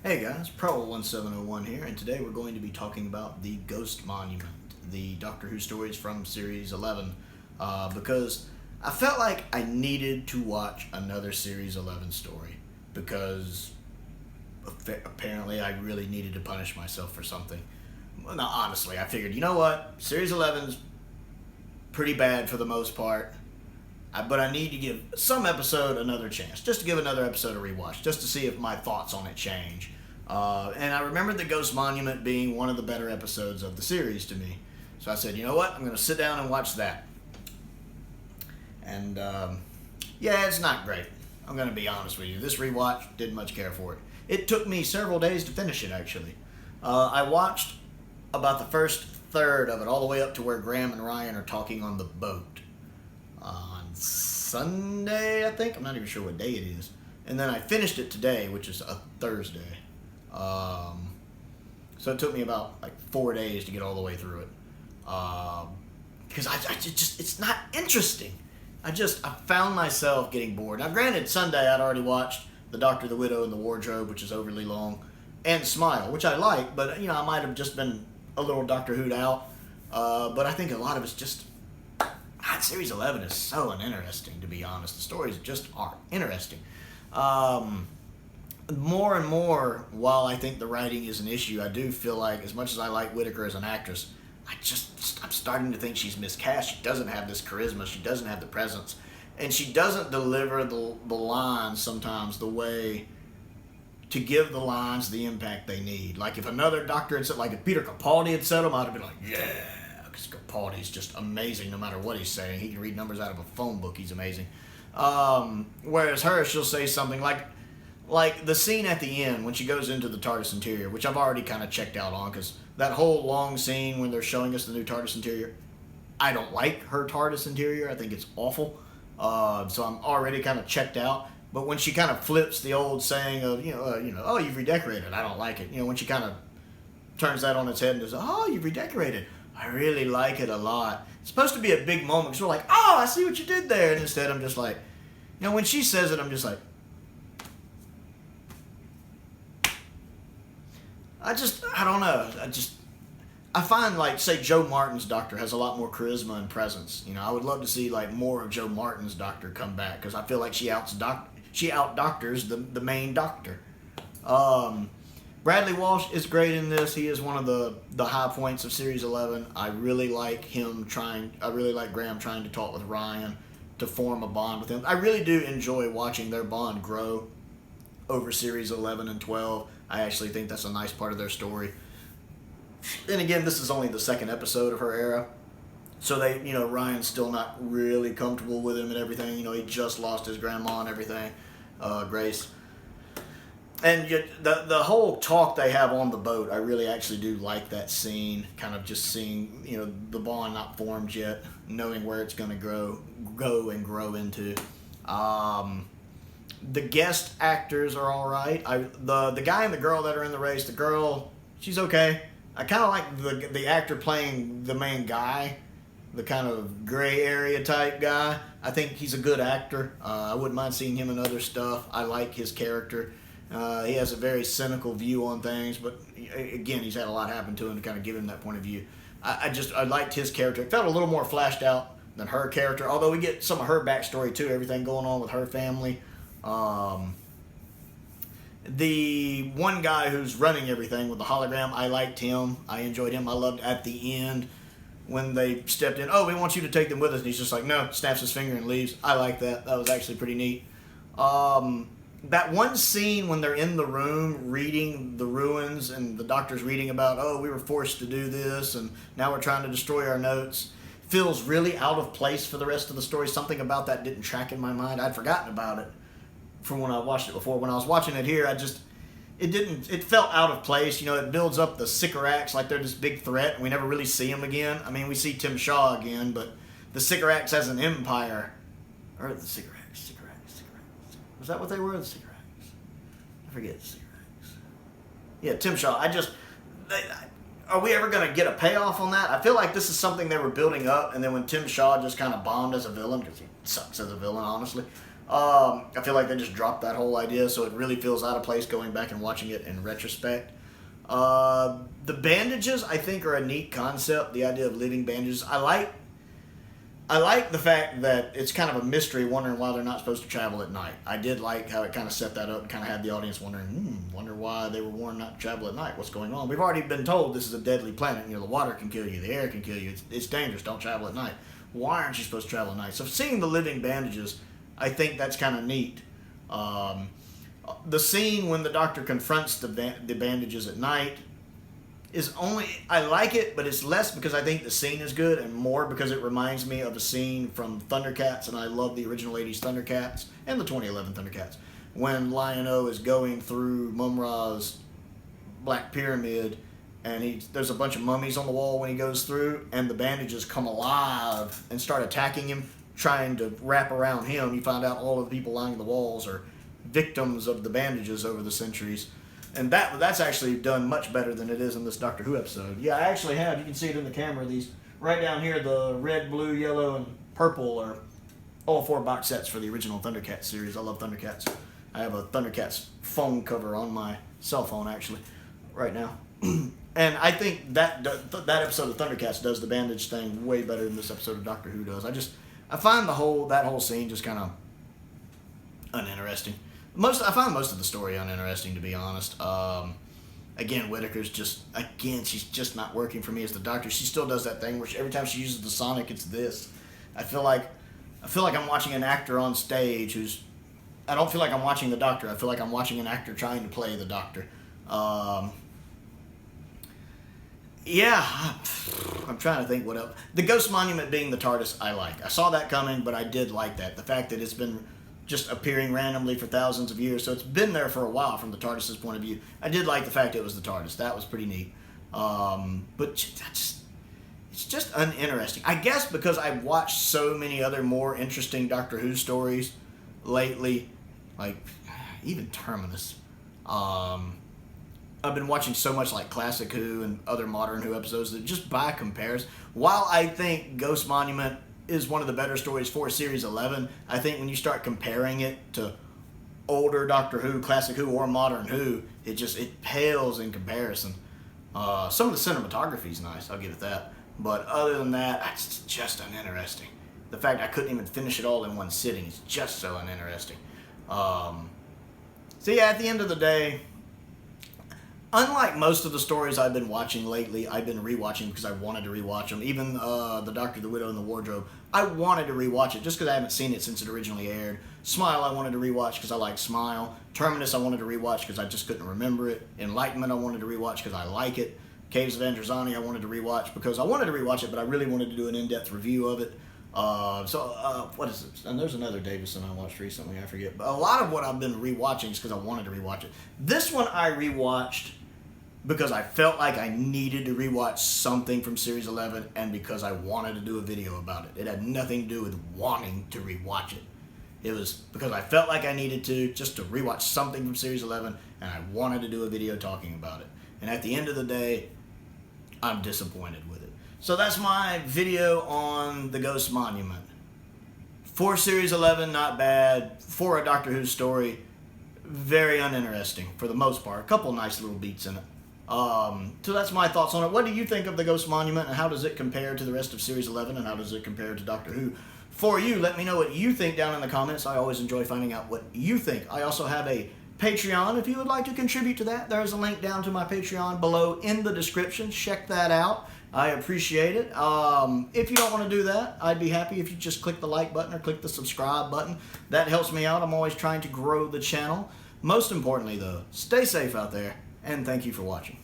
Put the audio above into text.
Hey guys, Pro1701 here, and today we're going to be talking about the Ghost Monument, the Doctor Who stories from Series 11, because I felt like I needed to watch another Series 11 story, because apparently I really needed to punish myself for something. Now, honestly, I figured, you know what, Series 11's pretty bad for the most part, but I need to give some episode another chance, just to give another episode a rewatch, just to see if my thoughts on it change. And I remembered the Ghost Monument being one of the better episodes of the series to me. So I said, you know what, I'm going to sit down and watch that. And yeah, it's not great. I'm going to be honest with you. This rewatch, didn't much care for it. It took me several days to finish it, actually. I watched about the first third of it, all the way up to where Graham and Ryan are talking on the boat. On Sunday, I think. I'm not even sure what day it is. And then I finished it today, which is a Thursday. So it took me about like 4 days to get all the way through it. Because it's not interesting. I found myself getting bored. Now, granted, Sunday I'd already watched The Doctor, the Widow, and the Wardrobe, which is overly long, and Smile, which I like, but I might have just been a little Doctor Who'd out. But I think a lot of it's just. Series 11 is so uninteresting, to be honest. The stories just aren't interesting. More and more, while I think the writing is an issue, I do feel like, as much as I like Whittaker as an actress, I'm starting to think she's miscast. She doesn't have this charisma. She doesn't have the presence. And she doesn't deliver the lines sometimes the way to give the lines the impact they need. Like if another doctor had said, like if Peter Capaldi had said them, I'd have been like, yeah. Capaldi's just amazing no matter what he's saying. He can read numbers out of a phone book. He's amazing. Whereas her, she'll say something like the scene at the end when she goes into the TARDIS interior, which I've already kind of checked out on, because that whole long scene when they're showing us the new TARDIS interior, I don't like her TARDIS interior. I think it's awful. So I'm already kind of checked out. But when she kind of flips the old saying of, oh, you've redecorated, I don't like it. When she kind of turns that on its head and says, oh, you've redecorated, I really like it a lot. It's supposed to be a big moment because we're like, oh, I see what you did there. And instead I'm just like, when she says it, I'm just like, I don't know. I find, like, say, Joe Martin's Doctor has a lot more charisma and presence. I would love to see, like, more of Joe Martin's Doctor come back because I feel like she out-doctors the main Doctor. Bradley Walsh is great in this. He is one of the high points of Series 11. I really like Graham trying to talk with Ryan to form a bond with him. I really do enjoy watching their bond grow over Series 11 and 12. I actually think that's a nice part of their story. And again, this is only the second episode of her era. So Ryan's still not really comfortable with him and everything. He just lost his grandma and everything, Grace. And yet the whole talk they have on the boat, I really actually do like that scene. Kind of just seeing, the bond not formed yet, knowing where it's going to go and grow into. The guest actors are all right. The guy and the girl that are in the race, the girl, she's okay. I kind of like the actor playing the main guy, the kind of gray area type guy. I think he's a good actor. I wouldn't mind seeing him in other stuff. I like his character. He has a very cynical view on things, but again, he's had a lot happen to him to kind of give him that point of view. I liked his character. It felt a little more flashed out than her character, although we get some of her backstory too, everything going on with her family. The one guy who's running everything with the hologram, I liked him. I enjoyed him. I loved at the end when they stepped in, oh, we want you to take them with us, and he's just like, no, snaps his finger and leaves. I like that. That was actually pretty neat. That one scene when they're in the room reading the ruins and the Doctor's reading about, oh, we were forced to do this and now we're trying to destroy our notes, feels really out of place for the rest of the story. Something about that didn't track in my mind. I'd forgotten about it from when I watched it before. When I was watching it here, it felt out of place. It builds up the Sycorax like they're this big threat and we never really see them again. I mean, we see Tim Shaw again, but the Sycorax as an empire, or the Sycorax. Was that what they were? The Sycorax. I forget the Sycorax. Yeah, Tim Shaw. Are we ever going to get a payoff on that? I feel like this is something they were building up, and then when Tim Shaw just kind of bombed as a villain, because he sucks as a villain, honestly, I feel like they just dropped that whole idea, so it really feels out of place going back and watching it in retrospect. The bandages, I think, are a neat concept. The idea of living bandages. I like the fact that it's kind of a mystery, wondering why they're not supposed to travel at night. I did like how it kind of set that up and kind of had the audience wondering, wonder why they were warned not to travel at night. What's going on? We've already been told this is a deadly planet. You know, the water can kill you, the air can kill you. It's dangerous. Don't travel at night. Why aren't you supposed to travel at night? So seeing the living bandages, I think that's kind of neat. The scene when the Doctor confronts the bandages at night is I like it, but it's less because I think the scene is good and more because it reminds me of a scene from Thundercats, and I love the original 80s Thundercats and the 2011 Thundercats, when Lion-O is going through Mum-Ra's Black Pyramid, and there's a bunch of mummies on the wall when he goes through, and the bandages come alive and start attacking him, trying to wrap around him. You find out all of the people lining the walls are victims of the bandages over the centuries. And that's actually done much better than it is in this Doctor Who episode. Yeah, I actually have, you can see it in the camera, these right down here, the red, blue, yellow, and purple are all 4 box sets for the original Thundercats series. I love Thundercats. I have a Thundercats phone cover on my cell phone, actually, right now. And I think that episode of Thundercats does the bandage thing way better than this episode of Doctor Who does. I find that whole scene just kind of uninteresting. I find most of the story uninteresting, to be honest. Again, Whittaker's she's just not working for me as the Doctor. She still does that thing where every time she uses the sonic, it's this. I feel like I'm watching an actor on stage I don't feel like I'm watching the Doctor. I feel like I'm watching an actor trying to play the Doctor. Yeah, I'm trying to think what else. The Ghost Monument being the TARDIS, I like. I saw that coming, but I did like that. The fact that it's been just appearing randomly for thousands of years, so it's been there for a while from the TARDIS's point of view. I did like the fact it was the TARDIS. That was pretty neat. But it's just uninteresting. I guess because I've watched so many other more interesting Doctor Who stories lately, like even Terminus. I've been watching so much like Classic Who and other modern Who episodes that just by comparison, while I think Ghost Monument is one of the better stories for Series 11, I think when you start comparing it to older Doctor Who, Classic Who, or Modern Who, it pales in comparison. Some of the cinematography is nice, I'll give it that. But other than that, it's just uninteresting. The fact I couldn't even finish it all in one sitting is just so uninteresting. So yeah, at the end of the day, unlike most of the stories I've been watching lately, I've been rewatching because I wanted to rewatch them. Even The Doctor, the Widow, and the Wardrobe, I wanted to rewatch it just because I haven't seen it since it originally aired. Smile, I wanted to rewatch because I like Smile. Terminus, I wanted to rewatch because I just couldn't remember it. Enlightenment, I wanted to rewatch because I like it. Caves of Androzani, I wanted to rewatch because I wanted to rewatch it, but I really wanted to do an in-depth review of it. What is it? And there's another Davison I watched recently, I forget. But a lot of what I've been rewatching is because I wanted to rewatch it. This one I rewatched because I felt like I needed to rewatch something from Series 11 and because I wanted to do a video about it. It had nothing to do with wanting to rewatch it. It was because I felt like I needed to, just to rewatch something from Series 11, and I wanted to do a video talking about it. And at the end of the day, I'm disappointed with it. So that's my video on the Ghost Monument. For Series 11, not bad. For a Doctor Who story, very uninteresting for the most part. A couple nice little beats in it. So that's my thoughts on it. What do you think of the Ghost Monument, and how does it compare to the rest of Series 11, and how does it compare to Doctor Who? For you, let me know what you think down in the comments. I always enjoy finding out what you think. I also have a Patreon. If you would like to contribute to that, there's a link down to my Patreon below in the description. Check that out. I appreciate it. If you don't want to do that, I'd be happy if you just click the like button or click the subscribe button. That helps me out. I'm always trying to grow the channel. Most importantly, though, stay safe out there, and thank you for watching.